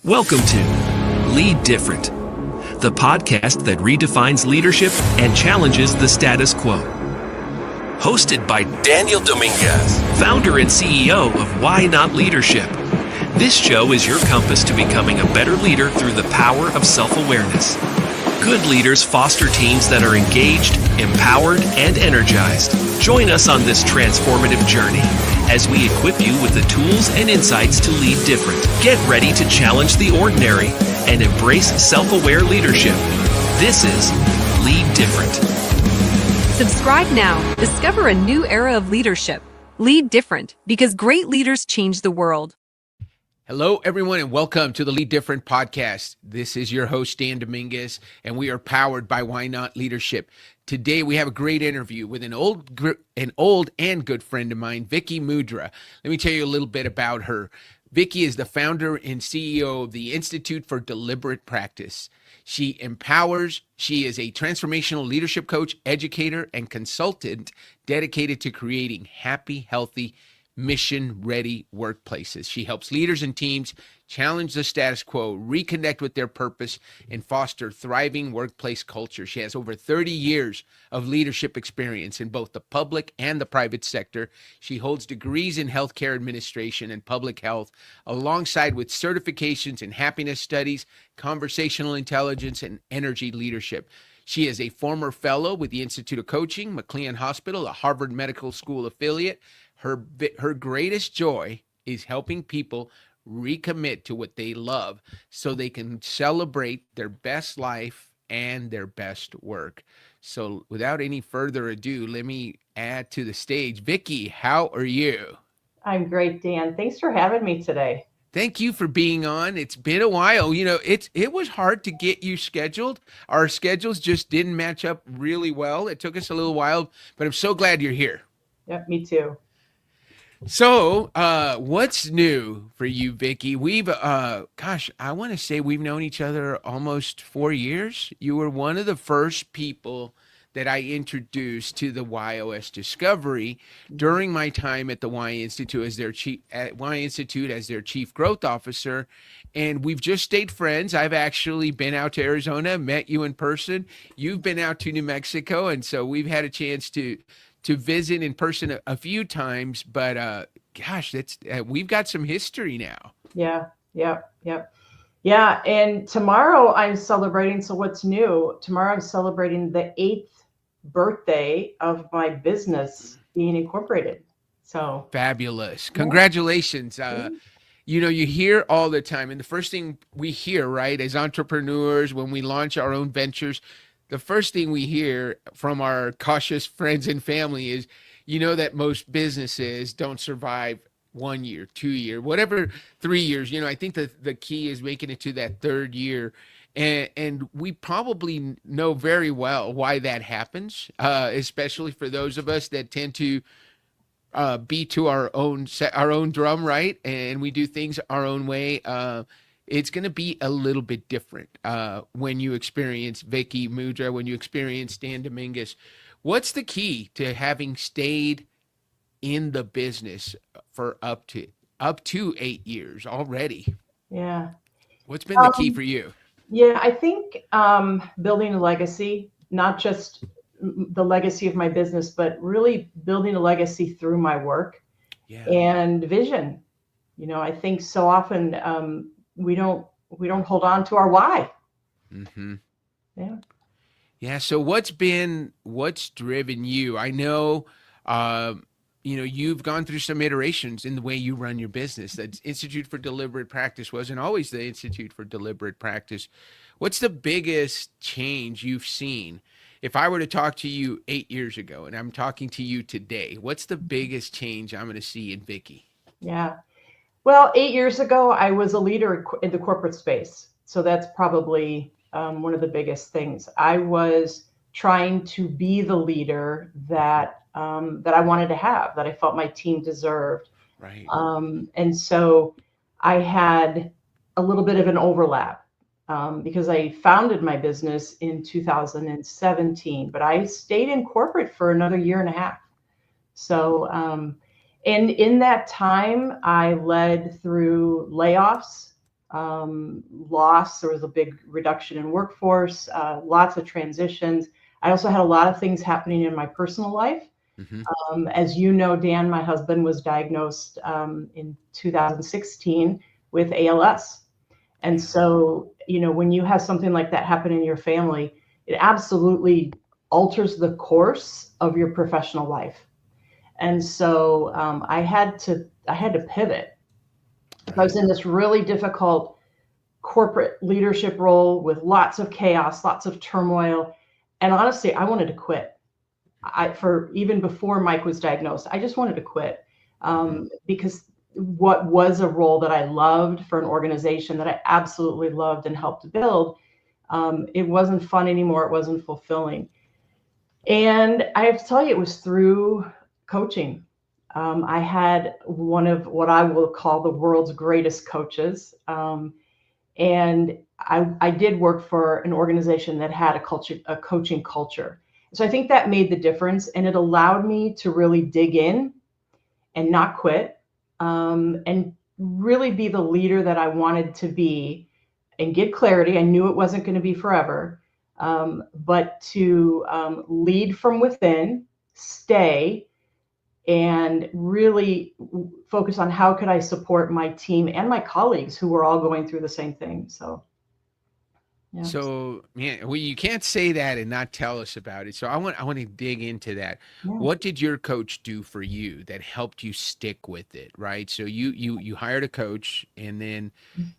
Welcome to Lead Different, the podcast that redefines leadership and challenges the status quo. Hosted by Daniel Dominguez, founder and CEO of Why Not Leadership. This show is your compass to becoming a better leader through the power of self-awareness. Good leaders foster teams that are engaged, empowered, and energized. Join us on this transformative journey as we equip you with the tools and insights to lead different. Get ready to challenge the ordinary and embrace self-aware leadership. This is Lead Different. Subscribe now. Discover a new era of leadership. Lead different, because great leaders change the world. Hello, everyone, and welcome to the Lead Different podcast. This is your host, Dan Dominguez, and we are powered by Why Not Leadership. Today, we have a great interview with an old and good friend of mine, Vickie Mudra. Let me tell you a little bit about her. Vickie is the founder and CEO of the Institute for Deliberate Practice. She empowers. She is a transformational leadership coach, educator, and consultant dedicated to creating happy, healthy, mission-ready workplaces. She helps leaders and teams challenge the status quo, reconnect with their purpose, and foster thriving workplace culture. She has over 30 years of leadership experience in both the public and the private sector. She holds degrees in healthcare administration and public health, alongside with certifications in happiness studies, conversational intelligence, and energy leadership. She is a former fellow with the Institute of Coaching, McLean Hospital, a Harvard Medical School affiliate. Her greatest joy is helping people recommit to what they love so they can celebrate their best life and their best work. So without any further ado, let me add to the stage. Vickie, how are you? I'm great, Dan. Thanks for having me today. Thank you for being on. It's been a while. You know, it was hard to get you scheduled. Our schedules just didn't match up really well. It took us a little while, but I'm so glad you're here. Yep, me too. So, what's new for you, Vickie? We've, I want to say we've known each other almost 4 years. You were one of the first people that I introduced to the YOS Discovery during my time at the Y Institute as their chief growth officer, and we've just stayed friends. I've actually been out to Arizona, met you in person. You've been out to New Mexico, and so we've had a chance to visit in person a few times, but we've got some history now. Yeah. And tomorrow I'm celebrating. So what's new? Tomorrow I'm celebrating the 8th birthday of my business being incorporated. So fabulous. Congratulations. You know, you hear all the time, and the first thing we hear, right, as entrepreneurs, when we launch our own ventures, the first thing we hear from our cautious friends and family is, you know, that most businesses don't survive 1 year, 2 year, whatever, 3 years. You know, I think that the key is making it to that third year. And we probably know very well why that happens, especially for those of us that tend to beat to our own drum, right? And we do things our own way. It's going to be a little bit different when you experience Vickie Mudra, when you experience Dan Dominguez. What's the key to having stayed in the business for up to 8 years already? Yeah. What's been the key for you? Yeah, I think building a legacy, not just the legacy of my business, but really building a legacy through my work and vision. You know, I think so often we don't hold on to our why. Mm-hmm. Yeah. So what's driven you? I know, you know, you've gone through some iterations in the way you run your business. The Institute for Deliberate Practice wasn't always the Institute for Deliberate Practice. What's the biggest change you've seen? If I were to talk to you 8 years ago and I'm talking to you today, what's the biggest change I'm going to see in Vickie? Yeah. Well, 8 years ago, I was a leader in the corporate space. So that's probably one of the biggest things. I was trying to be the leader that that I wanted to have, that I felt my team deserved. Right. And so I had a little bit of an overlap because I founded my business in 2017, but I stayed in corporate for another year and a half. So, and in that time, I led through layoffs, loss. There was a big reduction in workforce, lots of transitions. I also had a lot of things happening in my personal life. As you know, Dan, my husband was diagnosed in 2016 with ALS. And so, you know, when you have something like that happen in your family, it absolutely alters the course of your professional life. And so I had to pivot. I was in this really difficult corporate leadership role with lots of chaos, lots of turmoil. And honestly, I wanted to quit. For even before Mike was diagnosed, I just wanted to quit because what was a role that I loved for an organization that I absolutely loved and helped to build, it wasn't fun anymore. It wasn't fulfilling. And I have to tell you, it was through coaching. I had one of what I will call the world's greatest coaches. And I did work for an organization that had a coaching culture. So I think that made the difference, and it allowed me to really dig in and not quit, and really be the leader that I wanted to be and get clarity. I knew it wasn't going to be forever, but to lead from within, stay, and really focus on how could I support my team and my colleagues who were all going through the same thing. So. Yeah. So, man, well, you can't say that and not tell us about it. So I want to dig into that. Yeah. What did your coach do for you that helped you stick with it, right? So you hired a coach, and then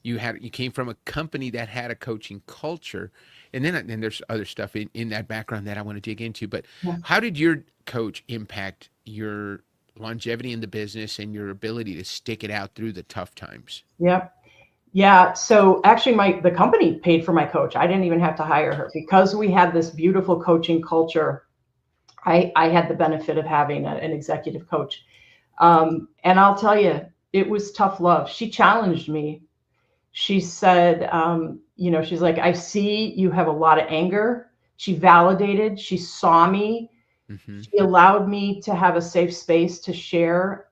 you came from a company that had a coaching culture, and then there's other stuff in that background that I want to dig into. But how did your coach impact your longevity in the business and your ability to stick it out through the tough times? Yep. Yeah. So actually the company paid for my coach. I didn't even have to hire her because we had this beautiful coaching culture. I had the benefit of having an executive coach. And I'll tell you, it was tough love. She challenged me. She said, you know, she's like, I see you have a lot of anger. She validated, she saw me. She allowed me to have a safe space to share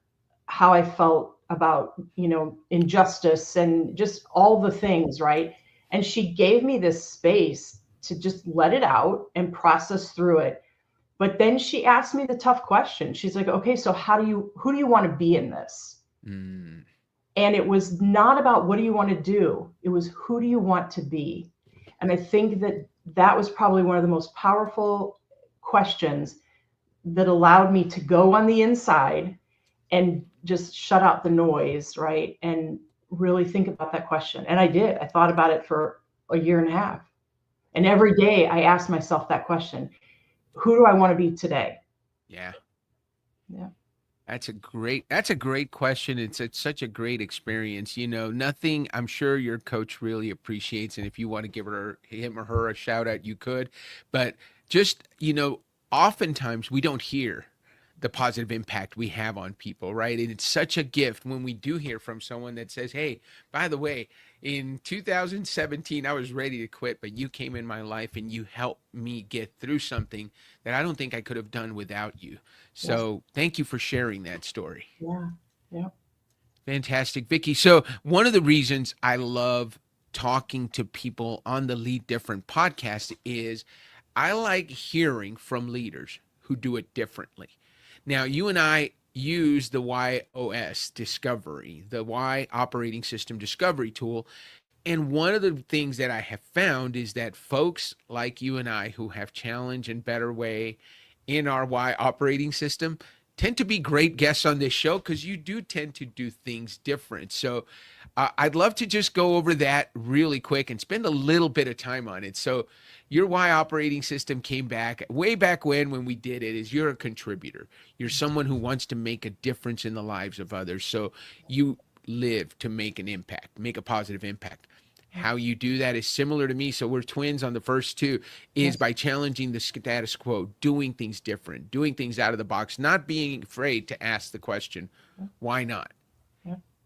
how I felt about, you know, injustice and just all the things, right? And she gave me this space to just let it out and process through it. But then she asked me the tough question. She's like, okay, so who do you want to be in this? And it was not about what do you want to do? It was who do you want to be? And I think that was probably one of the most powerful questions that allowed me to go on the inside and just shut out the noise, right? And really think about that question. And I did. I thought about it for a year and a half. And every day I asked myself that question. Who do I want to be today? Yeah. Yeah. That's a great question. It's such a great experience. You know, nothing I'm sure your coach really appreciates. And if you want to give him or her a shout out, you could. But just, you know, oftentimes we don't hear the positive impact we have on people, right? And it's such a gift when we do hear from someone that says, hey, by the way, in 2017, I was ready to quit, but you came in my life and you helped me get through something that I don't think I could have done without you. So thank you for sharing that story. Yeah. Yeah. Fantastic, Vickie. So one of the reasons I love talking to people on the Lead Different podcast is I like hearing from leaders who do it differently. Now, you and I use the YOS discovery, the Y operating system discovery tool. And one of the things that I have found is that folks like you and I who have challenge and better way in our Y operating system tend to be great guests on this show because you do tend to do things different. So I'd love to just go over that really quick and spend a little bit of time on it. So your Y operating system came back way back when we did it is you're a contributor. You're someone who wants to make a difference in the lives of others. So you live to make an impact, make a positive impact. How you do that is similar to me. So we're twins on the first two, is by challenging the status quo, doing things different, doing things out of the box, not being afraid to ask the question, why not?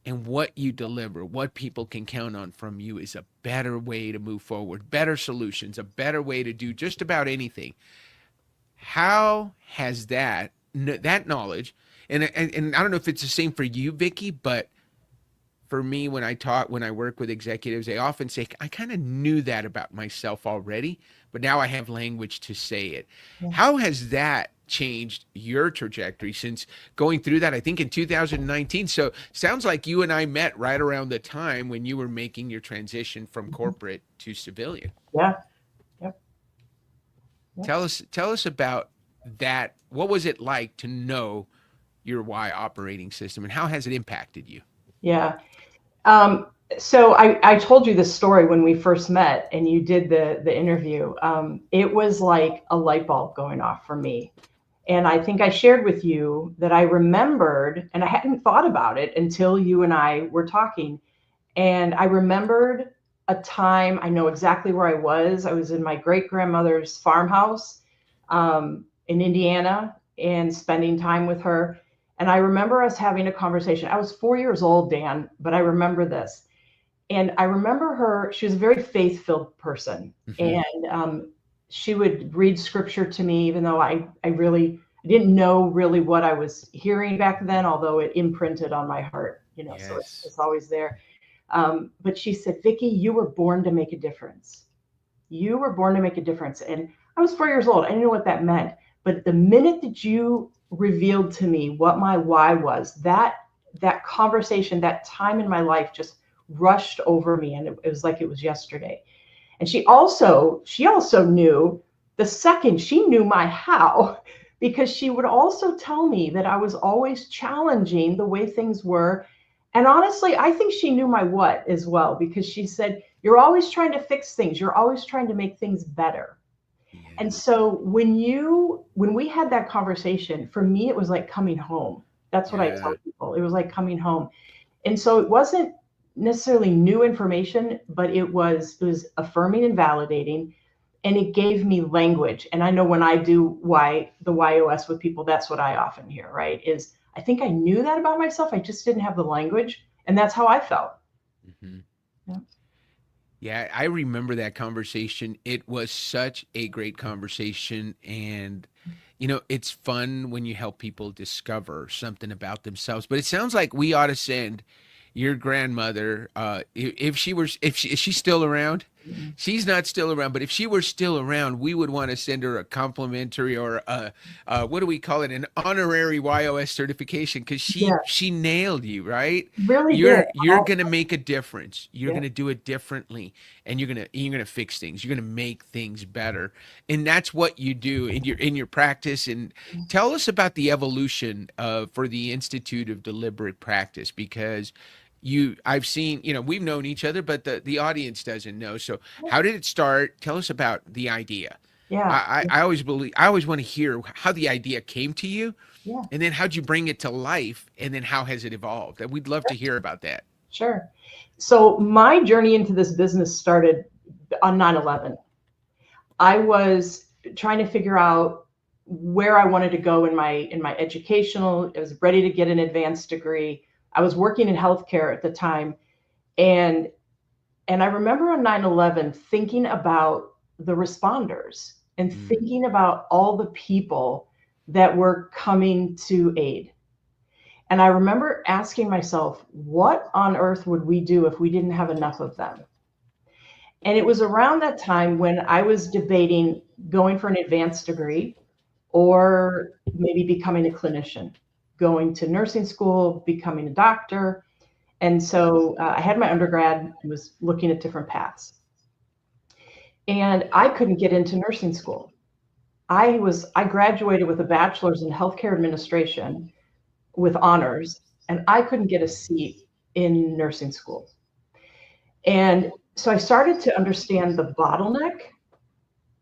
And what you deliver, what people can count on from you is a better way to move forward, better solutions, a better way to do just about anything. How has that knowledge, and I don't know if it's the same for you, Vickie, but for me, when I work with executives, they often say, I kind of knew that about myself already, but now I have language to say it. How has that changed your trajectory since going through that, I think in 2019? So sounds like you and I met right around the time when you were making your transition from corporate to civilian. Yeah. Tell us about that. What was it like to know your why operating system, and how has it impacted you? Yeah. So I told you this story when we first met and you did the interview. It was like a light bulb going off for me. And I think I shared with you that I remembered, and I hadn't thought about it until you and I were talking. And I remembered a time, I know exactly where I was. I was in my great-grandmother's farmhouse in Indiana and spending time with her. And I remember us having a conversation. I was 4 years old, Dan, but I remember this. And I remember her, she was a very faith-filled person. And she would read scripture to me, even though I didn't know really what I was hearing back then, although it imprinted on my heart, so it's always there. But she said, Vickie, you were born to make a difference. You were born to make a difference. And I was 4 years old. I didn't know what that meant. But the minute that you revealed to me what my why was, that conversation, that time in my life just rushed over me. And it was like it was yesterday. And she also knew the second she knew my how, because she would also tell me that I was always challenging the way things were. And honestly, I think she knew my what as well, because she said, you're always trying to fix things. You're always trying to make things better. And so when we had that conversation, for me, it was like coming home. That's what I tell people. It was like coming home. And so it wasn't necessarily new information, but it was affirming and validating, and it gave me language. And I know when I do the YOS with people, that's what I often hear, right? Is I think I knew that about myself. I just didn't have the language. And that's how I felt. Yeah, I remember that conversation. It was such a great conversation. And, it's fun when you help people discover something about themselves. But it sounds like we ought to send your grandmother, is she still around? She's not still around, but if she were still around, we would want to send her a complimentary or what do we call it? An honorary YOS certification, because she nailed you, right? Really you're did. going to make a difference. You're going to do it differently, and you're going to fix things. You're going to make things better. And that's what you do in your practice. And tell us about the evolution for the Institute of Deliberate Practice, because I've seen, we've known each other, but the audience doesn't know. So how did it start? Tell us about the idea. Yeah. I always want to hear how the idea came to you. Yeah. And then how'd you bring it to life? And then how has it evolved? And we'd love to hear about that. Sure. So my journey into this business started on 9/11. I was trying to figure out where I wanted to go in my educational. I was ready to get an advanced degree. I was working in healthcare at the time. And I remember on 9/11 thinking about the responders and thinking about all the people that were coming to aid. And I remember asking myself, what on earth would we do if we didn't have enough of them? And it was around that time when I was debating going for an advanced degree or maybe becoming a clinician, going to nursing school, becoming a doctor. And so I had my undergrad, I was looking at different paths. And I couldn't get into nursing school. I graduated with a bachelor's in healthcare administration with honors, and I couldn't get a seat in nursing school. And so I started to understand the bottleneck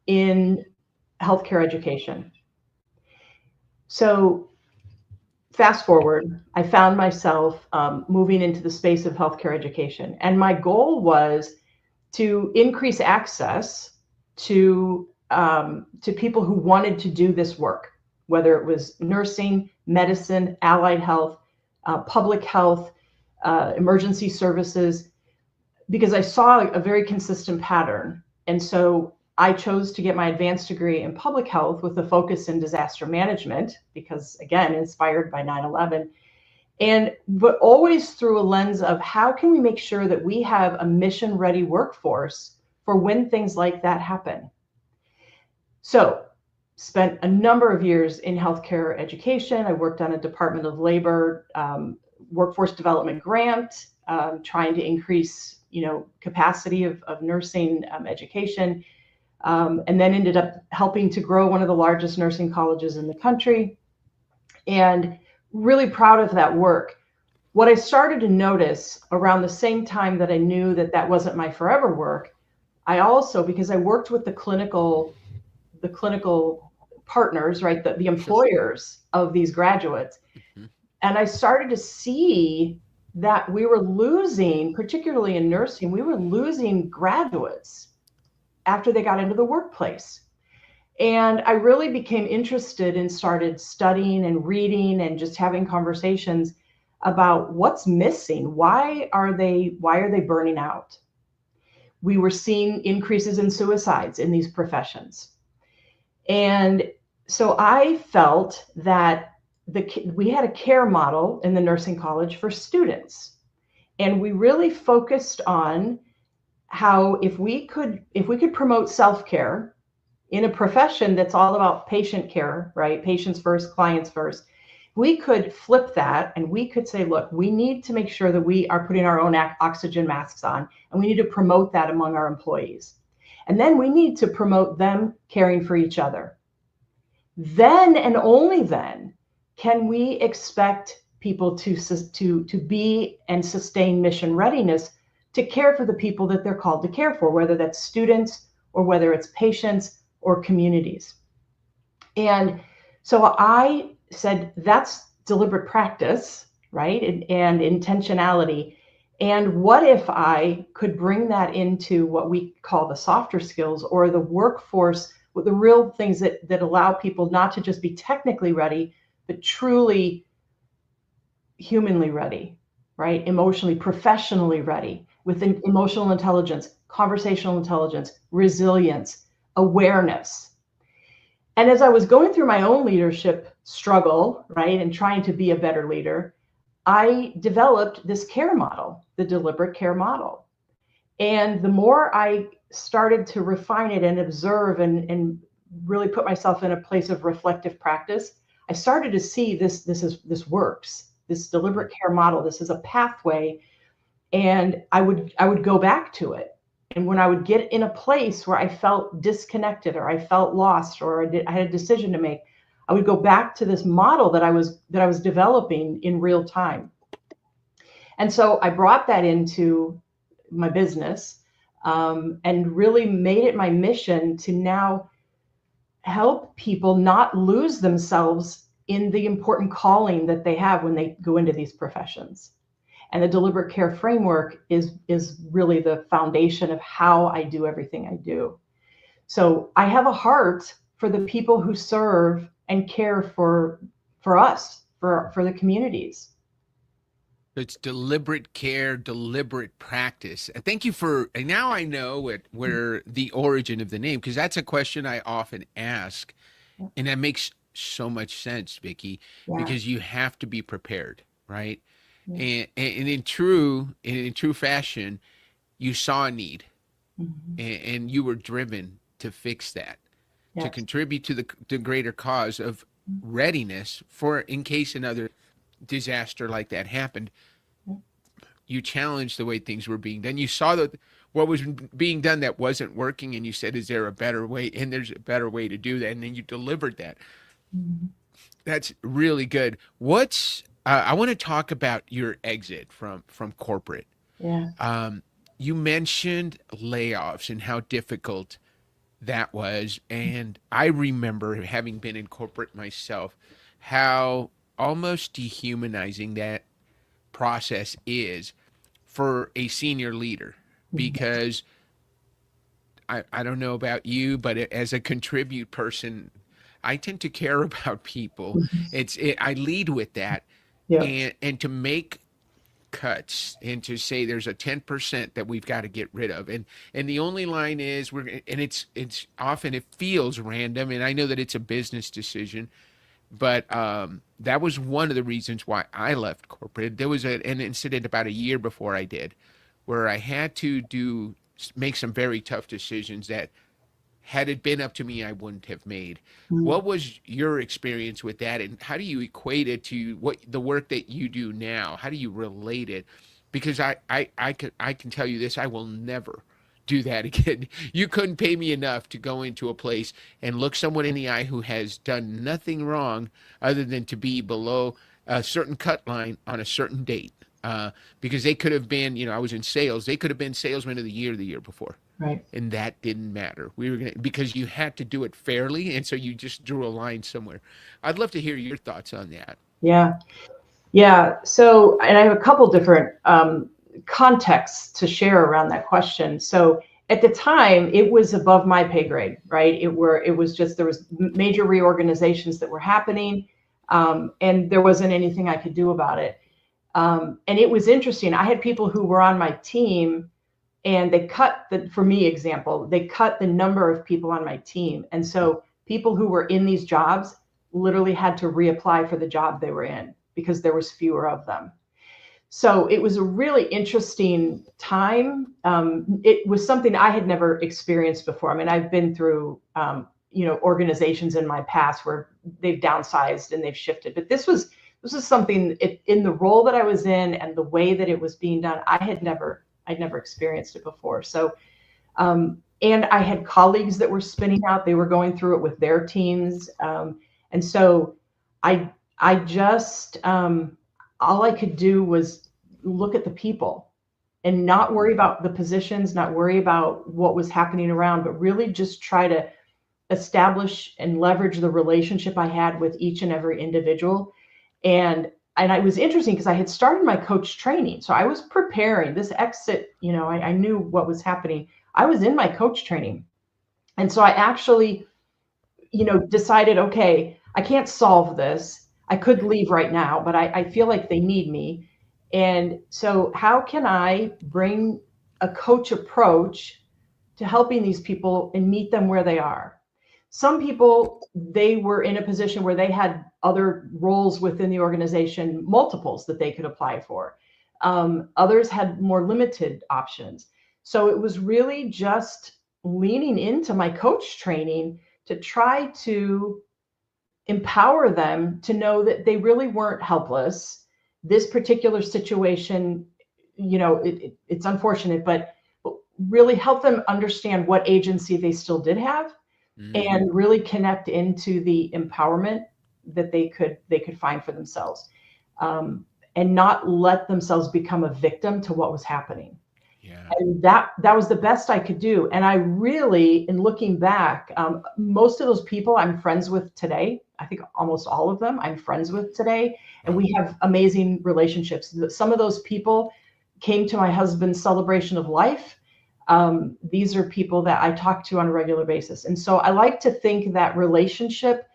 in healthcare education. So fast forward, I found myself moving into the space of healthcare education. And my goal was to increase access to people who wanted to do this work, whether it was nursing, medicine, allied health, public health, emergency services, because I saw a very consistent pattern. And so I chose to get my advanced degree in public health with a focus in disaster management, because again, inspired by 9/11. But always through a lens of how can we make sure that we have a mission ready workforce for when things like that happen. So spent a number of years in healthcare education. I worked on a Department of Labor workforce development grant, trying to increase, capacity of nursing education, and then ended up helping to grow one of the largest nursing colleges in the country, and really proud of that work. What I started to notice around the same time that I knew that that wasn't my forever work, I also, because I worked with the clinical partners, right, the employers of these graduates, and I started to see that we were losing, particularly in nursing, we were losing graduates after they got into the workplace. And I really became interested and started studying and reading and just having conversations about what's missing. Why are they burning out? We were seeing increases in suicides in these professions. And so I felt that we had a care model in the nursing college for students. And we really focused on how if we could promote self-care in a profession that's all about patient care, right? Patients first, clients first. We could flip that and we could say, look, we need to make sure that we are putting our own oxygen masks on, and we need to promote that among our employees. And then we need to promote them caring for each other. Then and only then can we expect people to be and sustain mission readiness to care for the people that they're called to care for, whether that's students or whether it's patients or communities. And so I said, that's deliberate practice, right? And intentionality. And what if I could bring that into what we call the softer skills, or the workforce, with the real things that allow people not to just be technically ready, but truly humanly ready, right? Emotionally, professionally ready, with emotional intelligence, conversational intelligence, resilience, awareness. And as I was going through my own leadership struggle, right, and trying to be a better leader, I developed this care model, the deliberate care model. And the more I started to refine it and observe and really put myself in a place of reflective practice, I started to see this works, this deliberate care model. This is a pathway, and I would go back to it. And when I would get in a place where I felt disconnected, or I felt lost, or I had a decision to make, I would go back to this model that I was developing in real time. And so I brought that into my business, and really made it my mission to now help people not lose themselves in the important calling that they have when they go into these professions. And the deliberate care framework is really the foundation of how I do everything I do. So I have a heart for the people who serve and care for us, for the communities. It's deliberate care, deliberate practice. Thank you for, and now I know where the origin of the name, because that's a question I often ask. And that makes so much sense, Vickie, because you have to be prepared, right? And in true fashion, you saw a need, and you were driven to fix that, to contribute to the greater cause of readiness for in case another disaster like that happened. You challenged the way things were being done. You saw that what was being done that wasn't working, and you said, is there a better way? And there's a better way to do that. And then you delivered that. That's really good. I want to talk about your exit from corporate. You mentioned layoffs and how difficult that was. And I remember, having been in corporate myself, how almost dehumanizing that process is for a senior leader, because I don't know about you, but as a contribute person, I tend to care about people. I lead with that, Yeah. and to make cuts and to say there's a 10% that we've got to get rid of, and the only line is it's often, it feels random, and I know that it's a business decision, but that was one of the reasons why I left corporate. There was an incident about a year before I did, where I had to make some very tough decisions that, had it been up to me, I wouldn't have made. What was your experience with that, and how do you equate it to the work that you do now? How do you relate it? Because I can tell you this: I will never do that again. You couldn't pay me enough to go into a place and look someone in the eye who has done nothing wrong other than to be below a certain cut line on a certain date. Because they could have been, I was in sales. They could have been salesman of the year before. Right. And that didn't matter. Because you had to do it fairly. And so you just drew a line somewhere. I'd love to hear your thoughts on that. Yeah. Yeah. So, and I have a couple different contexts to share around that question. So at the time, it was above my pay grade, right? It was just, there was major reorganizations that were happening, and there wasn't anything I could do about it. And it was interesting. I had people who were on my team, and they cut for me, example, they cut the number of people on my team. And so people who were in these jobs literally had to reapply for the job they were in because there was fewer of them. So it was a really interesting time. It was something I had never experienced before. I mean, I've been through, organizations in my past where they've downsized and they've shifted, but this was something in the role that I was in and the way that it was being done. I'd never experienced it before. So, and I had colleagues that were spinning out. They were going through it with their teams. And so I just, all I could do was look at the people and not worry about the positions, not worry about what was happening around, but really just try to establish and leverage the relationship I had with each and every individual. And it was interesting because I had started my coach training. So I was preparing this exit, I knew what was happening. I was in my coach training. And so I actually, decided, okay, I can't solve this. I could leave right now, but I feel like they need me. And so how can I bring a coach approach to helping these people and meet them where they are? Some people, they were in a position where they had other roles within the organization, multiples that they could apply for. Others had more limited options. So it was really just leaning into my coach training to try to empower them to know that they really weren't helpless. This particular situation, it's unfortunate, but really help them understand what agency they still did have, and really connect into the empowerment that they could find for themselves, and not let themselves become a victim to what was happening. Yeah. And that was the best I could do. And I really, in looking back, most of those people I'm friends with today. I think almost all of them I'm friends with today, and we have amazing relationships. Some of those people came to my husband's celebration of life. These are people that I talk to on a regular basis. And so I like to think that relationship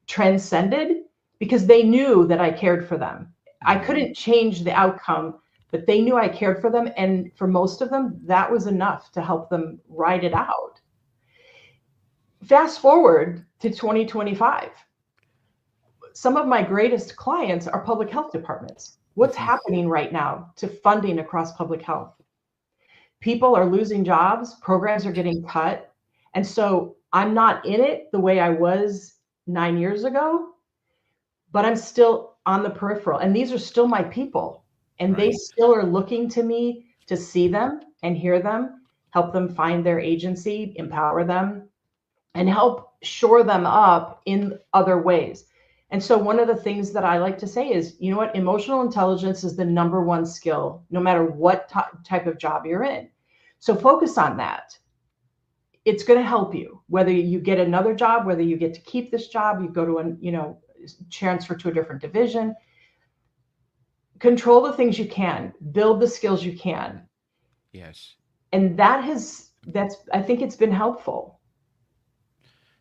transcended because they knew that I cared for them. I couldn't change the outcome, but they knew I cared for them. And for most of them, that was enough to help them ride it out. Fast forward to 2025. Some of my greatest clients are public health departments. What's happening right now to funding across public health? People are losing jobs, programs are getting cut. And so I'm not in it the way I was 9 years ago, but I'm still on the peripheral. And these are still my people. And they still are looking to me to see them and hear them, help them find their agency, empower them, and help shore them up in other ways. And so one of the things that I like to say is, emotional intelligence is the number one skill, no matter what type of job you're in. So focus on that. It's going to help you, whether you get another job, whether you get to keep this job, you go to transfer to a different division. Control the things you can, build the skills you can. Yes. And I think it's been helpful.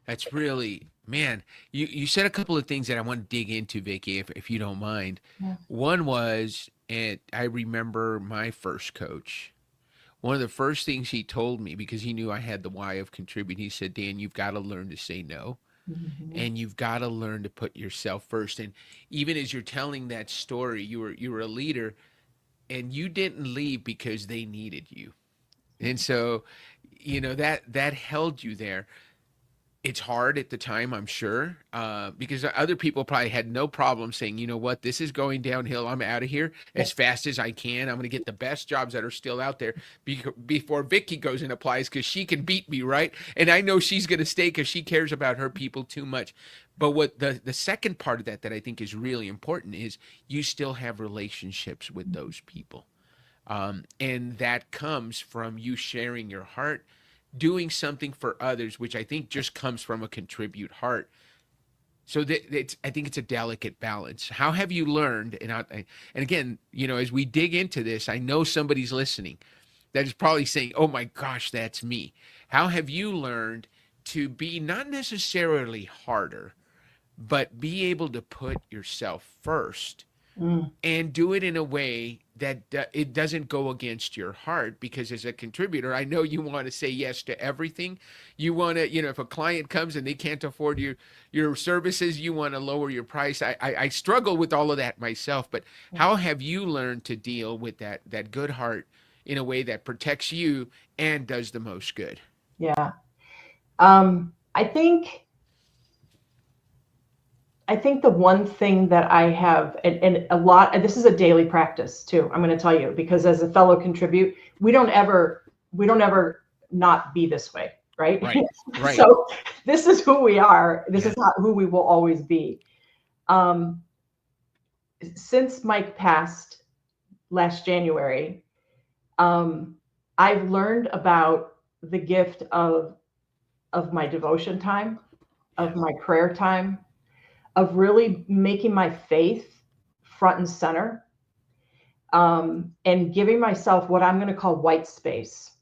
That's really, man, you said a couple of things that I want to dig into, Vickie, if you don't mind. Yeah. One was, and I remember my first coach, one of the first things he told me, because he knew I had the why of contribute, he said, Dan, you've got to learn to say no. Mm-hmm. And you've got to learn to put yourself first. And even as you're telling that story, you were a leader, and you didn't leave because they needed you. And so, that held you there. It's hard at the time, I'm sure, because other people probably had no problem saying, you know what, this is going downhill. I'm out of here as fast as I can. I'm going to get the best jobs that are still out there before Vickie goes and applies, because she can beat me, right? And I know she's going to stay because she cares about her people too much. But what the second part of that I think is really important is you still have relationships with those people. And that comes from you sharing your heart, doing something for others, which I think just comes from a contribute heart. So I think it's a delicate balance. How have you learned? And again, as we dig into this, I know somebody's listening that is probably saying, oh my gosh, that's me. How have you learned to be not necessarily harder, but be able to put yourself first and do it in a way that it doesn't go against your heart? Because as a contributor, I know you want to say yes to everything. You want to, if a client comes and they can't afford your services, you want to lower your price. I struggle with all of that myself, but how have you learned to deal with that good heart in a way that protects you and does the most good? Yeah. I think the one thing that I have, and a lot, and this is a daily practice too, I'm going to tell you, because as a fellow contribute, we don't ever not be this way, right? Right. So this is who we are. This is not who we will always be. Since Mike passed last January, I've learned about the gift of my devotion time, of my prayer time, of really making my faith front and center, and giving myself what I'm going to call white space,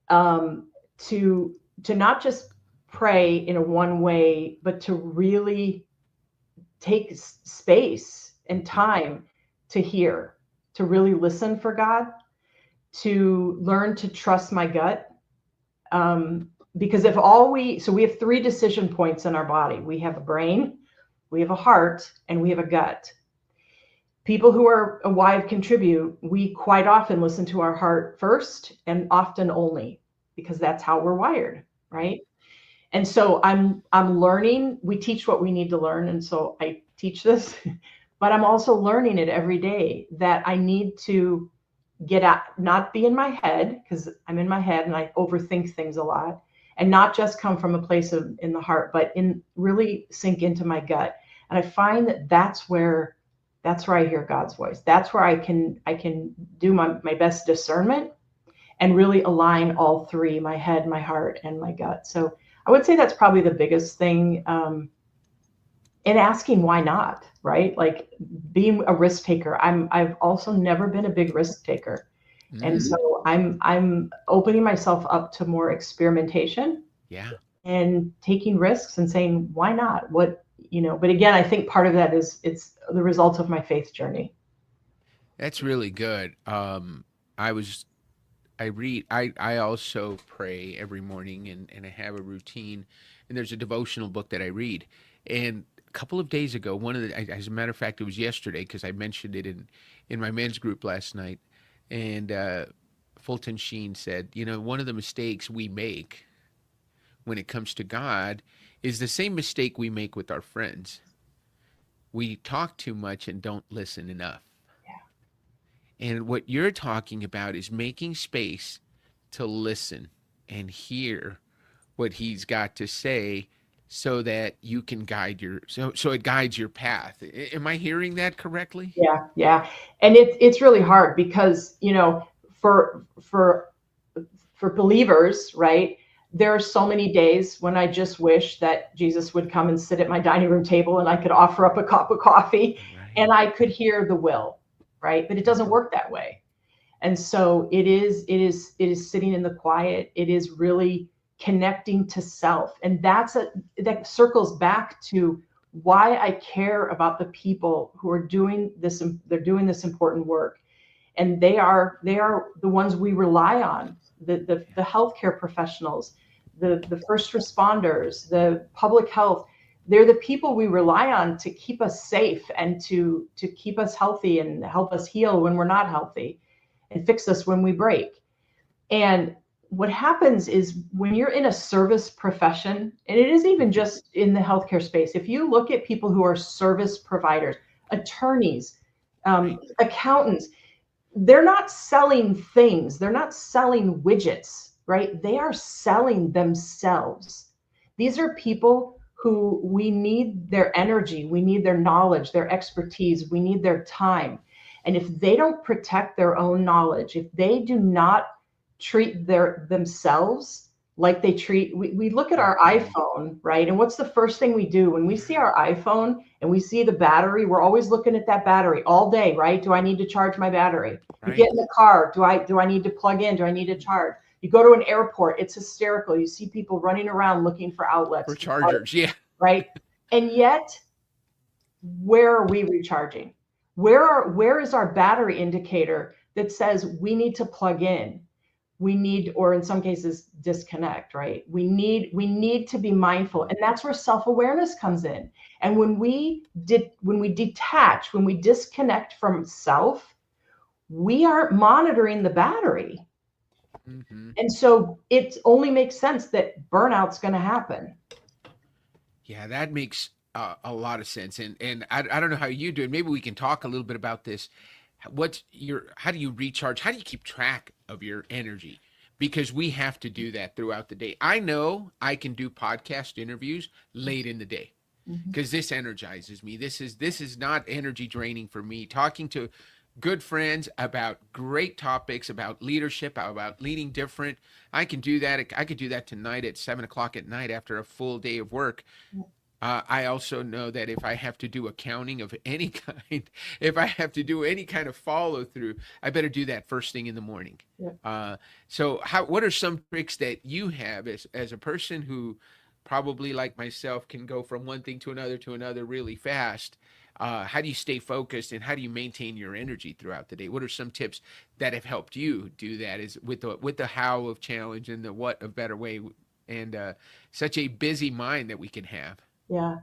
to not just pray in a one way, but to really take space and time to hear, to really listen for God, to learn to trust my gut. Because so we have 3 decision points in our body. We have a brain, we have a heart, and we have a gut. People who are a why of contribute, we quite often listen to our heart first, and often only, because that's how we're wired, right? And so I'm learning. We teach what we need to learn, and so I teach this, but I'm also learning it every day, that I need to get out, not be in my head, because I'm in my head and I overthink things a lot. And not just come from a place in the heart, but really sink into my gut. And I find that's where I hear God's voice. That's where I can do my best discernment and really align all 3, my head, my heart, and my gut. So I would say that's probably the biggest thing. And asking why not, right? Like being a risk taker. I've also never been a big risk taker. And so I'm opening myself up to more experimentation, and taking risks and saying, why not? But again, I think part of that is it's the result of my faith journey. That's really good. I also pray every morning, and I have a routine, and there's a devotional book that I read. And a couple of days ago, as a matter of fact, it was yesterday, because I mentioned it in my men's group last night. And Fulton Sheen said, one of the mistakes we make when it comes to God is the same mistake we make with our friends. We talk too much and don't listen enough. Yeah. And what you're talking about is making space to listen and hear what he's got to say, so that you can guide so it guides your path. Am I hearing that correctly? Yeah. And it's really hard, because, for believers, right? There are so many days when I just wish that Jesus would come and sit at my dining room table and I could offer up a cup of coffee and I could hear the will, right? But it doesn't work that way. And so it is sitting in the quiet. It is really connecting to self. And that circles back to why I care about the people who are doing this. They're doing this important work. And they are the ones we rely on, the healthcare professionals, the first responders, the public health. They're the people we rely on to keep us safe and to keep us healthy and help us heal when we're not healthy and fix us when we break. And what happens is when you're in a service profession, and it is even just in the healthcare space, if you look at people who are service providers, attorneys, accountants, they're not selling things. They're not selling widgets, right? They are selling themselves. These are people who we need their energy. We need their knowledge, their expertise. We need their time. And if they don't protect their own knowledge, if they do not treat themselves like they treat, we look at our iPhone, right? And what's the first thing we do when we see our iPhone and we see the battery? We're always looking at that battery all day, right? Do I need to charge my battery? You get in the car, do I need to plug in? Do I need to charge? You go to an airport, it's hysterical. You see people running around looking for outlets. For chargers, yeah. Right? And yet, where are we recharging? Where is our battery indicator that says we need to plug in? We need, or in some cases, disconnect, right? We need to be mindful. And that's where self-awareness comes in. And when we detach, when we disconnect from self, we are monitoring the battery. Mm-hmm. And so it only makes sense that burnout's going to happen. Yeah, that makes a lot of sense. And I don't know how you do it. Maybe we can talk a little bit about this. How do you recharge? How do you keep track of your energy? Because we have to do that throughout the day. I know I can do podcast interviews late in the day because this energizes me. This is not energy draining for me. Talking to good friends about great topics, about leadership, about leading different. I can do that. I could do that tonight at 7:00 at night after a full day of work. I also know that if I have to do accounting of any kind, if I have to do any kind of follow through, I better do that first thing in the morning. Yeah. So what are some tricks that you have as a person who probably like myself can go from one thing to another really fast? How do you stay focused and how do you maintain your energy throughout the day? What are some tips that have helped you do that is with the how of challenge and the what of better way and such a busy mind that we can have? Yeah.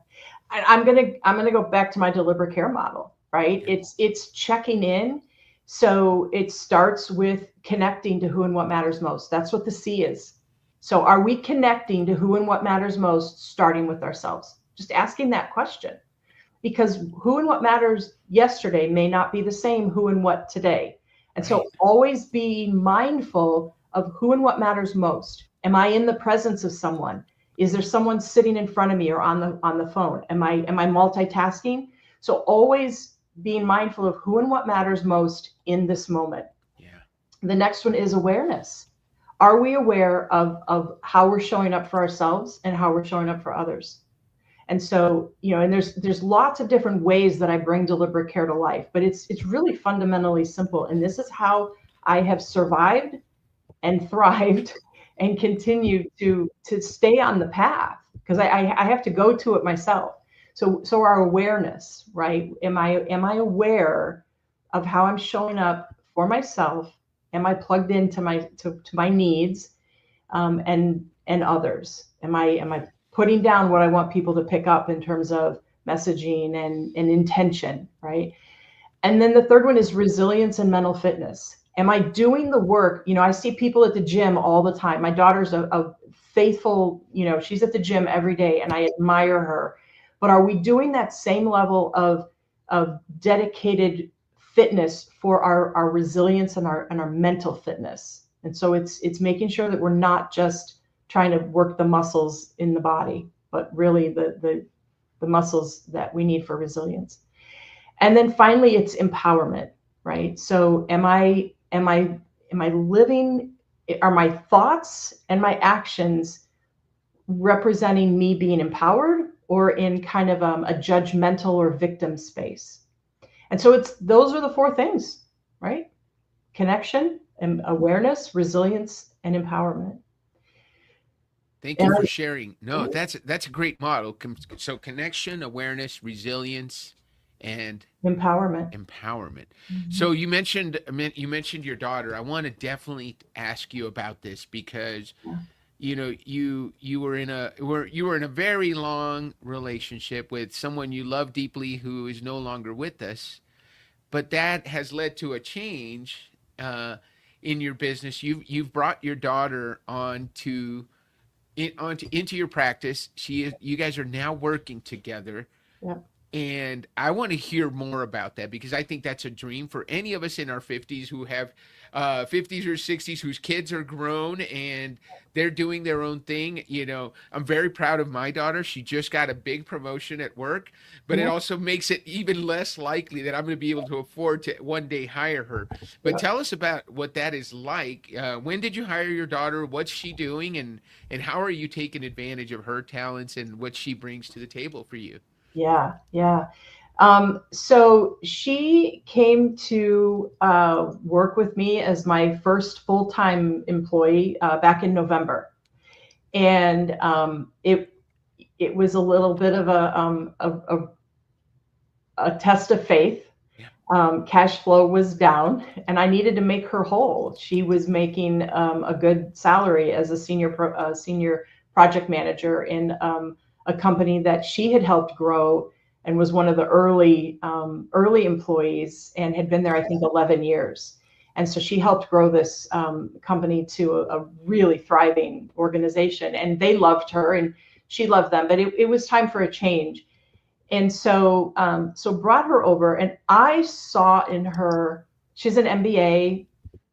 I'm gonna go back to my deliberate care model, right? Yeah. It's checking in. So it starts with connecting to who and what matters most. That's what the C is. So are we connecting to who and what matters most, starting with ourselves? Just asking that question. Because who and what matters yesterday may not be the same who and what today. And so always be mindful of who and what matters most. Am I in the presence of someone? Is there someone sitting in front of me or on the phone? Am I multitasking? So always being mindful of who and what matters most in this moment. Yeah. The next one is awareness. Are we aware of how we're showing up for ourselves and how we're showing up for others? And so, and there's lots of different ways that I bring deliberate care to life, but it's really fundamentally simple. And this is how I have survived and thrived and continue to stay on the path, because I have to go to it myself. So our awareness, right? Am I aware of how I'm showing up for myself? Am I plugged into my needs and others? Am I putting down what I want people to pick up in terms of messaging and intention, right? And then the third one is resilience and mental fitness. Am I doing the work? I see people at the gym all the time. My daughter's a faithful, she's at the gym every day and I admire her. But are we doing that same level of dedicated fitness for our resilience and our mental fitness? And so it's making sure that we're not just trying to work the muscles in the body, but really the muscles that we need for resilience. And then finally, it's empowerment, right? So am I living are my thoughts and my actions representing me being empowered or in kind of a judgmental or victim space? And so those are the four things, right? Connection and awareness, resilience, and empowerment. Thank you for sharing. No, that's a great model. So connection, awareness, resilience, and empowerment. So you mentioned your daughter. I want to definitely ask you about this because you were in a very long relationship with someone you love deeply who is no longer with us, but that has led to a change in your business. You've brought your daughter into your practice. You guys are now working together. Yeah. And I want to hear more about that because I think that's a dream for any of us in our 50s who have 50s or 60s whose kids are grown and they're doing their own thing. I'm very proud of my daughter. She just got a big promotion at work, but it also makes it even less likely that I'm going to be able to afford to one day hire her. But tell us about what that is like. When did you hire your daughter? What's she doing? And how are you taking advantage of her talents and what she brings to the table for you? Yeah. So she came to work with me as my first full-time employee back in November, and it was a little bit of a test of faith. Cash flow was down, and I needed to make her whole. She was making a good salary as a senior project manager in a company that she had helped grow and was one of the early employees and had been there, I think, 11 years. And so she helped grow this company to a really thriving organization, and they loved her and she loved them, but it was time for a change. And so brought her over, and I saw in her, she's an MBA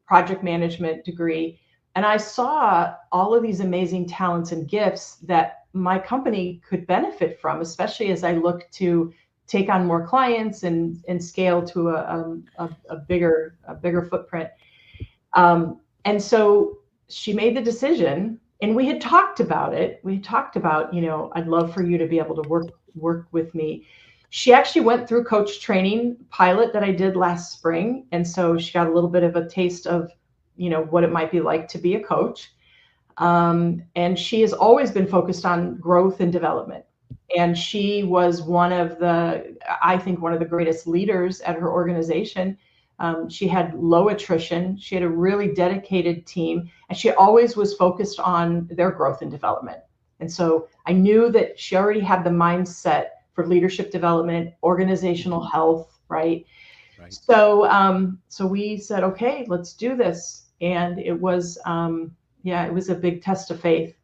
project management degree, and I saw all of these amazing talents and gifts that my company could benefit from, especially as I look to take on more clients and scale to a bigger footprint. And so she made the decision, and we had talked about it. We talked about, I'd love for you to be able to work with me. She actually went through coach training pilot that I did last spring. And so she got a little bit of a taste of, what it might be like to be a coach. And she has always been focused on growth and development. And she was one of the greatest leaders at her organization. She had low attrition. She had a really dedicated team, and she always was focused on their growth and development. And so I knew that she already had the mindset for leadership development, organizational health, right? So we said, okay, let's do this. And it was, it was a big test of faith,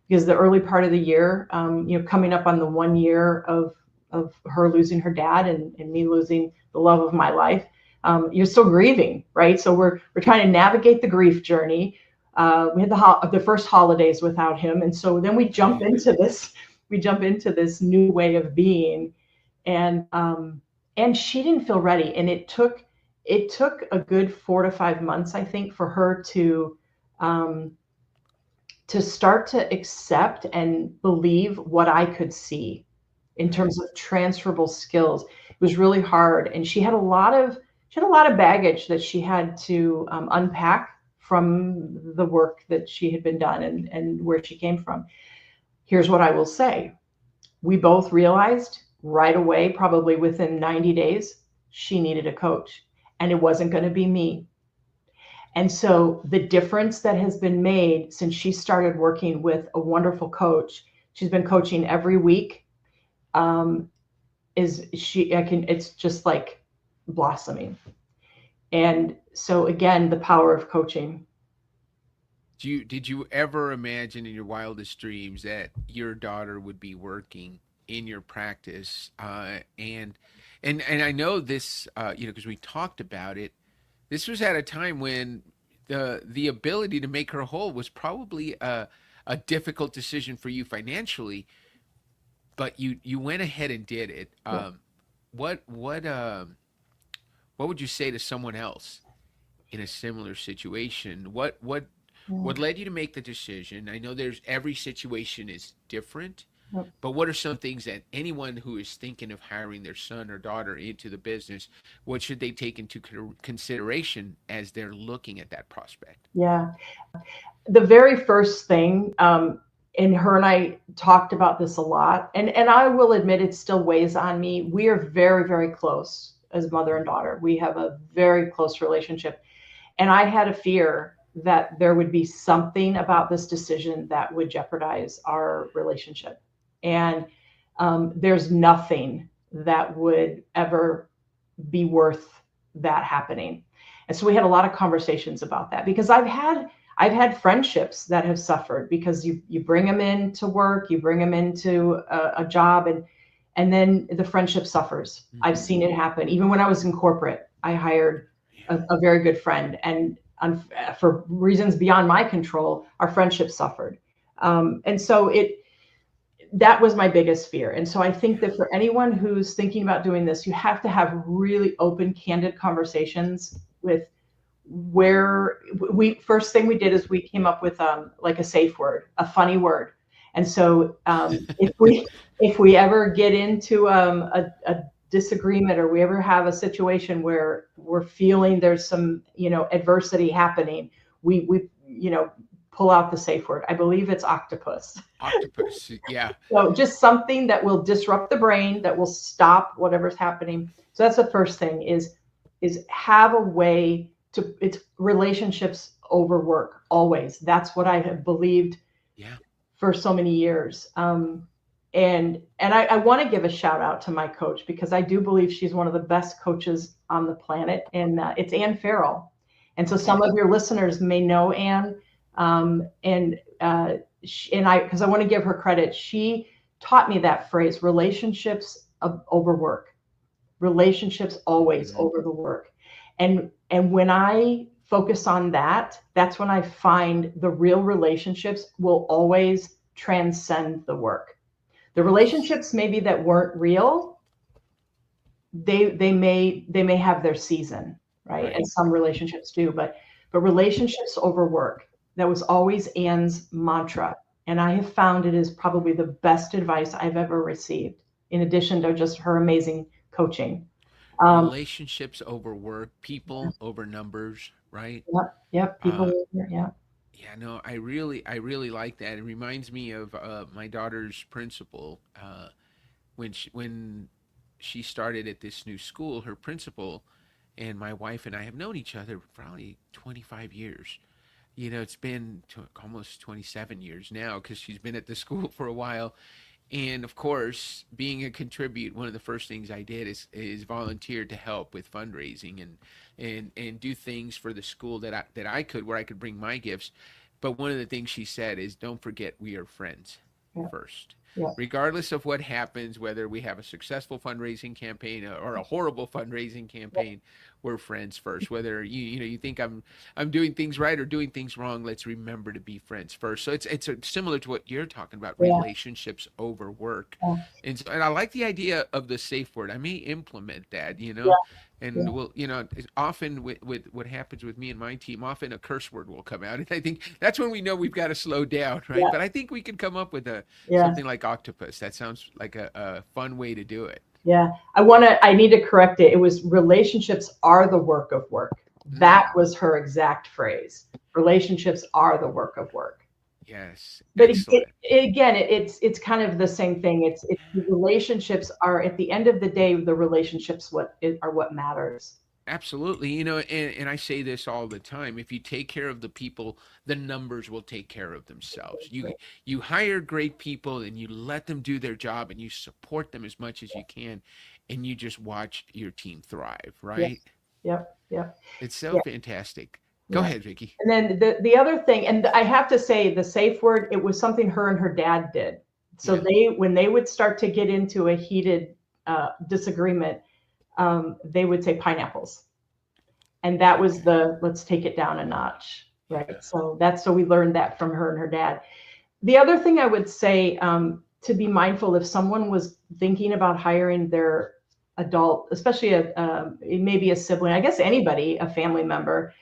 because the early part of the year, coming up on the 1 year of her losing her dad and me losing the love of my life, you're still grieving, right? So we're trying to navigate the grief journey. We had the first holidays without him, and so then we jump into this new way of being, and she didn't feel ready, and it took a good 4 to 5 months, I think, for her to start to accept and believe what I could see in terms of transferable skills. It was really hard, and she had a lot of baggage that she had to unpack from the work that she had been done and where she came from. Here's what I will say. We both realized right away, probably within 90 days, she needed a coach, and it wasn't going to be me. And so the difference that has been made since she started working with a wonderful coach, she's been coaching every week, it's just like blossoming. And so again, the power of coaching. Did you ever imagine in your wildest dreams that your daughter would be working in your practice? And I know this, because we talked about it. This was at a time when the ability to make her whole was probably a difficult decision for you financially, but you went ahead and did it. What would you say to someone else in a similar situation? What What led you to make the decision? I know every situation is different, Yep. but what are some things that anyone who is thinking of hiring their son or daughter into the business, what should they take into consideration as they're looking at that prospect? Yeah. The very first thing, and her and I talked about this a lot, and I will admit it still weighs on me. We are very, very close as mother and daughter. We have a very close relationship. And I had a fear that there would be something about this decision that would jeopardize our relationship. And there's nothing that would ever be worth that happening. And so we had a lot of conversations about that, because I've had friendships that have suffered because you bring them into work, you bring them into a job, and then the friendship suffers. Mm-hmm. I've seen it happen. Even when I was in corporate, I hired a very good friend, and for reasons beyond my control, our friendship suffered. And so that was my biggest fear. And so I think that for anyone who's thinking about doing this, you have to have really open, candid conversations with first thing we did is we came up with like a safe word, a funny word. And so if we ever get into a disagreement, or we ever have a situation where we're feeling there's some adversity happening, we pull out the safe word. I believe it's octopus. Octopus, yeah. So just something that will disrupt the brain, that will stop whatever's happening. So that's the first thing, is have a way to, it's relationships over work, always. That's what I have believed for so many years. And I want to give a shout out to my coach, because I do believe she's one of the best coaches on the planet. And it's Ann Farrell. And so some of your listeners may know Ann. Because I want to give her credit. She taught me that phrase, relationships over work, relationships always over the work. And when I focus on that, that's when I find the real relationships will always transcend the work. The relationships maybe that weren't real, they may have their season, right? And some relationships do, but relationships over work, that was always Ann's mantra. And I have found it is probably the best advice I've ever received, in addition to just her amazing coaching. Relationships over work, people over numbers, right? Yep. People over, yeah. Yeah, no, I really like that. It reminds me of my daughter's principal. When she started at this new school, her principal and my wife and I have known each other for probably 25 years. It's been almost 27 years now, because she's been at the school for a while. And of course, being a contribute, one of the first things I did is volunteer to help with fundraising and do things for the school that I could, where I could bring my gifts. But one of the things she said is, don't forget, we are friends first. Yeah. Regardless of what happens, whether we have a successful fundraising campaign or a horrible fundraising campaign, we're friends first. Whether you think I'm doing things right or doing things wrong, let's remember to be friends first. So it's similar to what you're talking about, relationships over work. And I like the idea of the safe word. I may implement that, and we'll, often with what happens with me and my team, often a curse word will come out, and I think that's when we know we've got to slow down, right? But I think we can come up with something like octopus. That sounds like a fun way to do it. Yeah, I need to correct it. It was relationships are the work of work. That was her exact phrase. Relationships are the work of work. Yes. But it's kind of the same thing. It's the relationships are, at the end of the day, the relationships are what matters. Absolutely. And I say this all the time. If you take care of the people, the numbers will take care of themselves. You hire great people, and you let them do their job, and you support them as much as you can, and you just watch your team thrive, right? Yep. It's so fantastic. Go ahead, Vickie. And then the other thing, and I have to say, the safe word, it was something her and her dad did. So when they would start to get into a heated disagreement, they would say pineapples. And that was let's take it down a notch, right? So we learned that from her and her dad. The other thing I would say, to be mindful, if someone was thinking about hiring their adult, especially maybe a sibling, I guess anybody, a family member,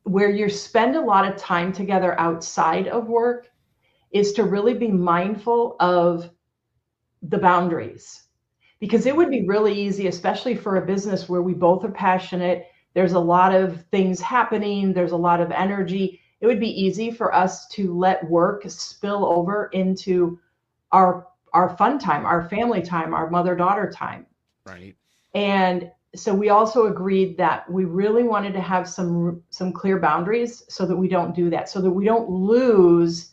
where you spend a lot of time together outside of work is to really be mindful of the boundaries, because it would be really easy, especially for a business where we both are passionate. There's a lot of things happening. There's a lot of energy. It would be easy for us to let work spill over into our fun time, our family time, our mother-daughter time. Right. And so we also agreed that we really wanted to have some clear boundaries so that we don't do that, so that we don't lose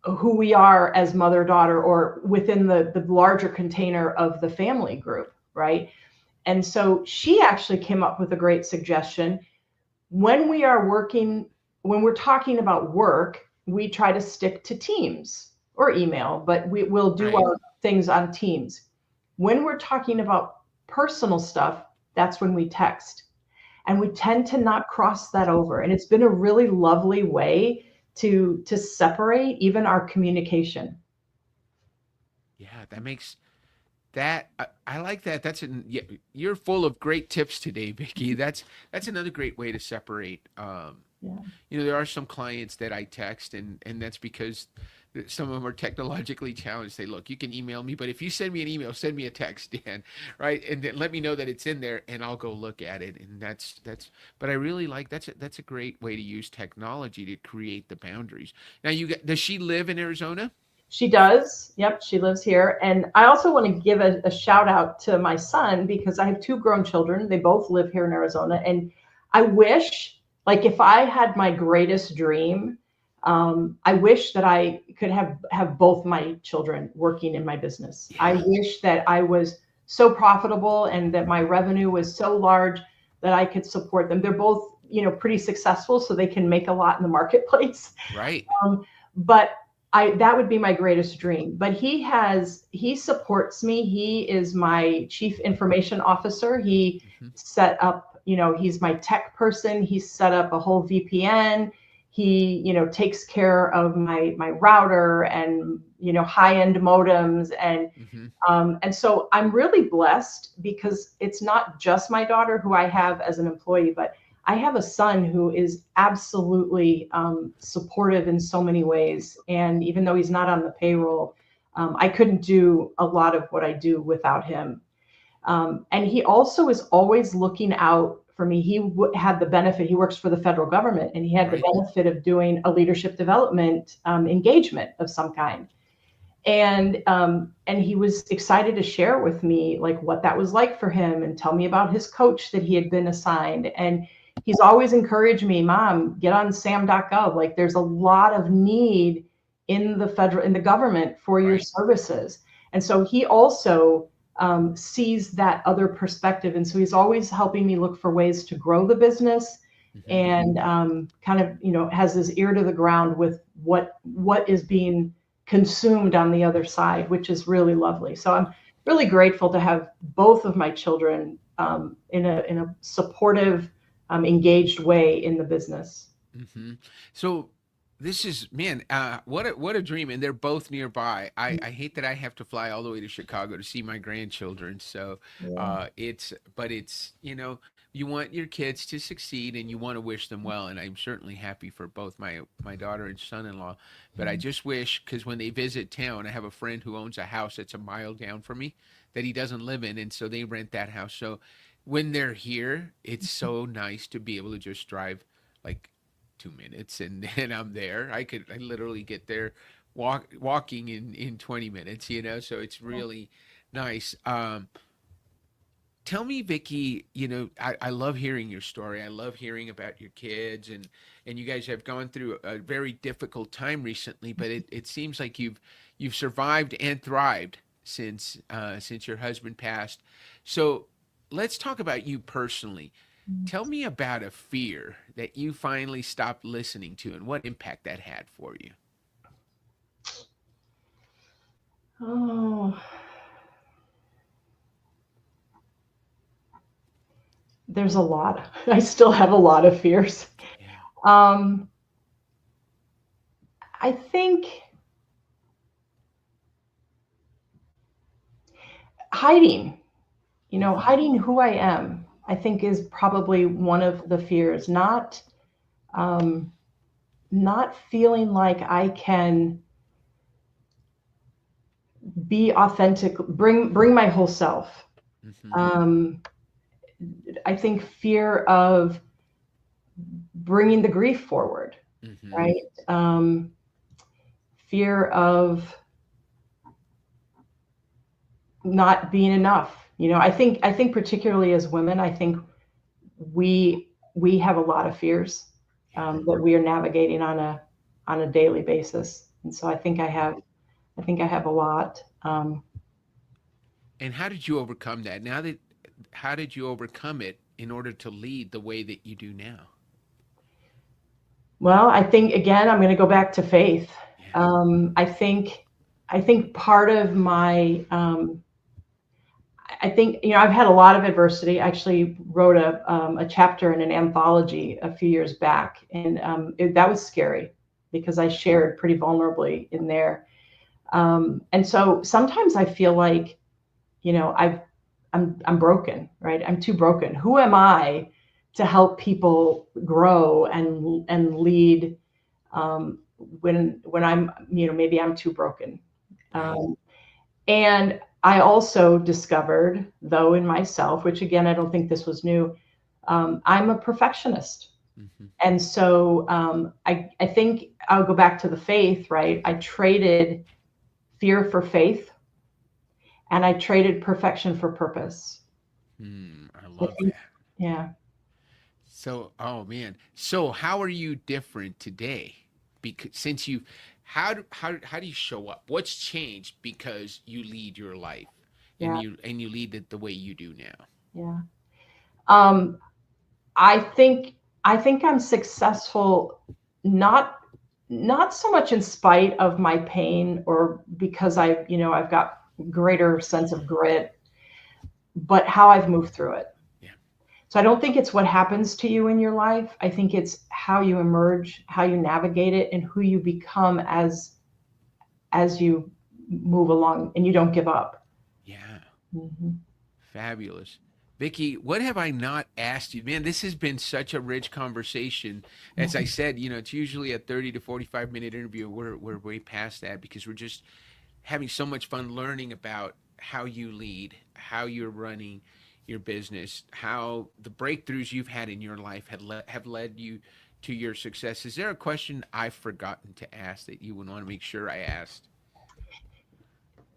who we are as mother-daughter or within the larger container of the family group, right? And so she actually came up with a great suggestion. When we are working, when we're talking about work, we try to stick to Teams or email, but we will do our things on Teams. When we're talking about personal stuff, that's when we text. And we tend to not cross that over. And it's been a really lovely way to separate even our communication. Yeah, that makes that I like that. You're full of great tips today, Vickie. That's another great way to separate. Yeah. You know, there are some clients that I text, and that's because some of them are technologically challenged. They look, you can email me, but if you send me an email, send me a text, Dan, right? And then let me know that it's in there, and I'll go look at it. And that's. But I really like that's a great way to use technology to create the boundaries. Now, does she live in Arizona? She does. Yep, she lives here. And I also want to give a shout out to my son, because I have two grown children. They both live here in Arizona, and I wish, like, if I had my greatest dream, I wish that I could have both my children working in my business. Yeah. I wish that I was so profitable and that my revenue was so large that I could support them. They're both, pretty successful, so they can make a lot in the marketplace. Right. But that would be my greatest dream. But he supports me. He is my chief information officer. He set up, he's my tech person. He set up a whole VPN. He, takes care of my router and, high-end modems. And so I'm really blessed, because it's not just my daughter who I have as an employee, but I have a son who is absolutely supportive in so many ways. And even though he's not on the payroll, I couldn't do a lot of what I do without him. And he also is always looking out for me. He had the benefit, he works for the federal government, and he had the benefit of doing a leadership development engagement of some kind. And he was excited to share with me, like, what that was like for him, and tell me about his coach that he had been assigned. And he's always encouraged me, Mom, get on SAM.gov. Like, there's a lot of need in the government for your services. And so he also sees that other perspective. And so he's always helping me look for ways to grow the business, and kind of, has his ear to the ground with what is being consumed on the other side, which is really lovely. So I'm really grateful to have both of my children in a supportive, engaged way in the business. So this is, man, what a dream. And they're both nearby. I hate that I have to fly all the way to Chicago to see my grandchildren. So it's, you want your kids to succeed, and you want to wish them well. And I'm certainly happy for both my daughter and son-in-law. But I just wish, because when they visit town, I have a friend who owns a house that's a mile down from me that he doesn't live in. And so they rent that house. So when they're here, it's so nice to be able to just drive like 2 minutes and I'm there. I literally get there walking in 20 minutes, so it's really nice. Tell me, Vickie, I love hearing your story. I love hearing about your kids, and you guys have gone through a very difficult time recently, but it seems like you've survived and thrived since your husband passed. So let's talk about you personally. Tell me about a fear that you finally stopped listening to, and what impact that had for you. Oh, there's a lot. I still have a lot of fears. Yeah. I think hiding who I am. I think is probably one of the fears. Not feeling like I can be authentic, bring my whole self. I think fear of bringing the grief forward, right? Fear of not being enough. I think particularly as women, I think we have a lot of fears that we are navigating on a daily basis. And so I think I have a lot. And how did you overcome that? How did you overcome it in order to lead the way that you do now? Well, I think, again, I'm going to go back to faith. I think part of my, I've had a lot of adversity. I actually wrote a chapter in an anthology a few years back, and that was scary because I shared pretty vulnerably in there. And so sometimes I feel like, I'm broken, right? I'm too broken. Who am I to help people grow and lead when I'm, maybe I'm too broken. And I also discovered, though, in myself, which again, I don't think this was new, I'm a perfectionist. And so I think I'll go back to the faith, right? I traded fear for faith, and I traded perfection for purpose. I love that. Yeah. So, oh man. So how are you different today? Because since how do you show up? What's changed because you lead your life and you lead it the way you do now? Yeah. I think I'm successful, not so much in spite of my pain or because I've got greater sense of grit, but how I've moved through it. Yeah. So I don't think it's what happens to you in your life. I think it's how you emerge, how you navigate it, and who you become as you move along and you don't give up. Yeah. Fabulous. Vickie, what have I not asked you? Man, this has been such a rich conversation. As I said, it's usually a 30 to 45-minute interview. We're way past that because we're just having so much fun learning about how you lead, how you're running your business, how the breakthroughs you've had in your life have led you to your success. Is there a question I've forgotten to ask that you would want to make sure I asked?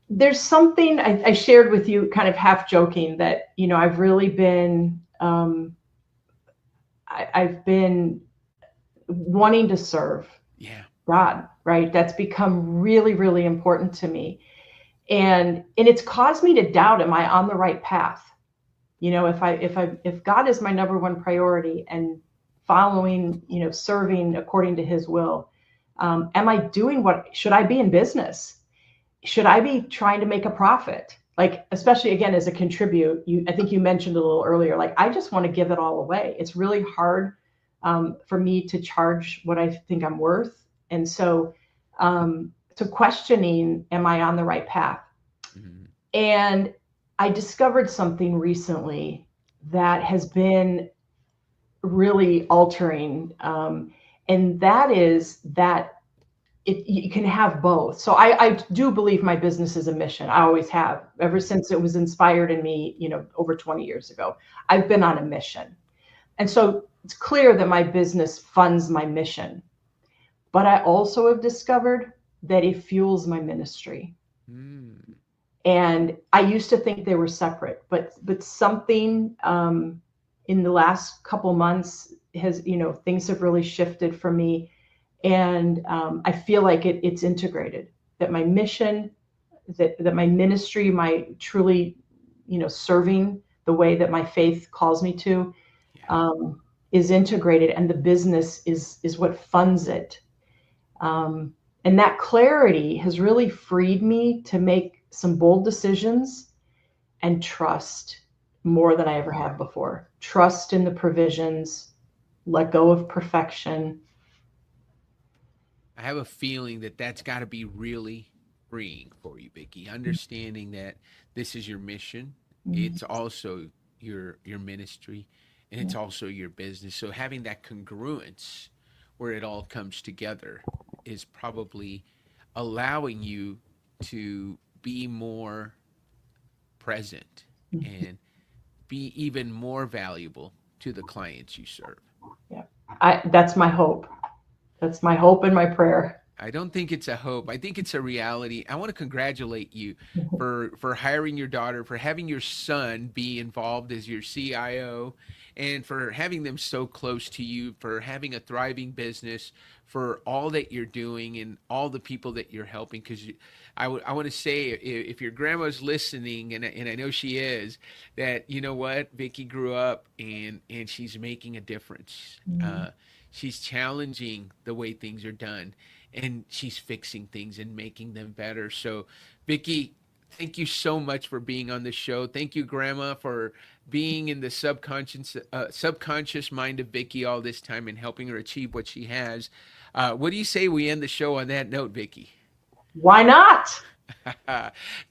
There's something I shared with you, kind of half joking, that I've really been I've been wanting to serve God, right? That's become really, really important to me, and it's caused me to doubt: am I on the right path? If God is my number one priority and following, serving according to His will, am I doing should I be in business? Should I be trying to make a profit? Like, especially again, as a contribute, I think you mentioned a little earlier, like, I just want to give it all away. It's really hard for me to charge what I think I'm worth. And so, questioning, am I on the right path? And I discovered something recently that has been really altering. And that is that you can have both. So I do believe my business is a mission. I always have, ever since it was inspired in me, over 20 years ago. I've been on a mission. And so it's clear that my business funds my mission. But I also have discovered that it fuels my ministry. And I used to think they were separate, but something in the last couple months has, things have really shifted for me. And I feel like it's integrated, that my mission, that my ministry, my truly, serving the way that my faith calls me to, is integrated, and the business is what funds it. And that clarity has really freed me to make some bold decisions and trust more than I ever have before. Trust in the provisions, let go of perfection. I have a feeling that that's got to be really freeing for you, Vickie, understanding that this is your mission. It's also, your ministry, and it's also your business. So having that congruence where it all comes together is probably allowing you to be more present and be even more valuable to the clients you serve. Yeah, that's my hope. That's my hope and my prayer. I don't think it's a hope. I think it's a reality. I want to congratulate you for hiring your daughter, for having your son be involved as your CIO, and for having them so close to you, for having a thriving business, for all that you're doing and all the people that you're helping. Because I want to say, if your grandma's listening, and I know she is, that you know what, Vickie grew up and she's making a difference. She's challenging the way things are done, and she's fixing things and making them better. So, Vickie, thank you so much for being on the show. Thank you, Grandma, for being in the subconscious mind of Vickie all this time and helping her achieve what she has. What do you say we end the show on that note, Vickie? Why not?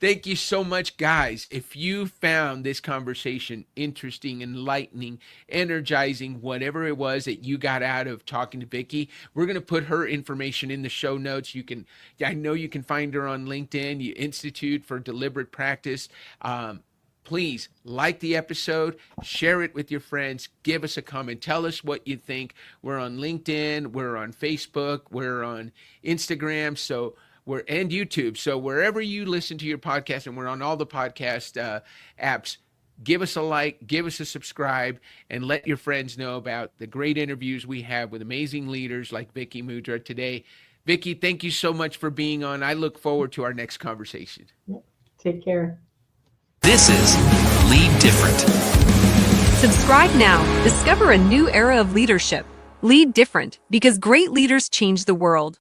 Thank you so much, guys. If you found this conversation interesting, enlightening, energizing, whatever it was that you got out of talking to Vickie, we're going to put her information in the show notes. I know you can find her on LinkedIn, Institute for Deliberate Practice. Please like the episode, share it with your friends, give us a comment, tell us what you think. We're on LinkedIn, we're on Facebook, we're on Instagram, and YouTube. So wherever you listen to your podcast, and we're on all the podcast apps, give us a like, give us a subscribe, and let your friends know about the great interviews we have with amazing leaders like Vickie Mudra today. Vickie, thank you so much for being on. I look forward to our next conversation. Take care. This is Lead Different. Subscribe now. Discover a new era of leadership. Lead different because great leaders change the world.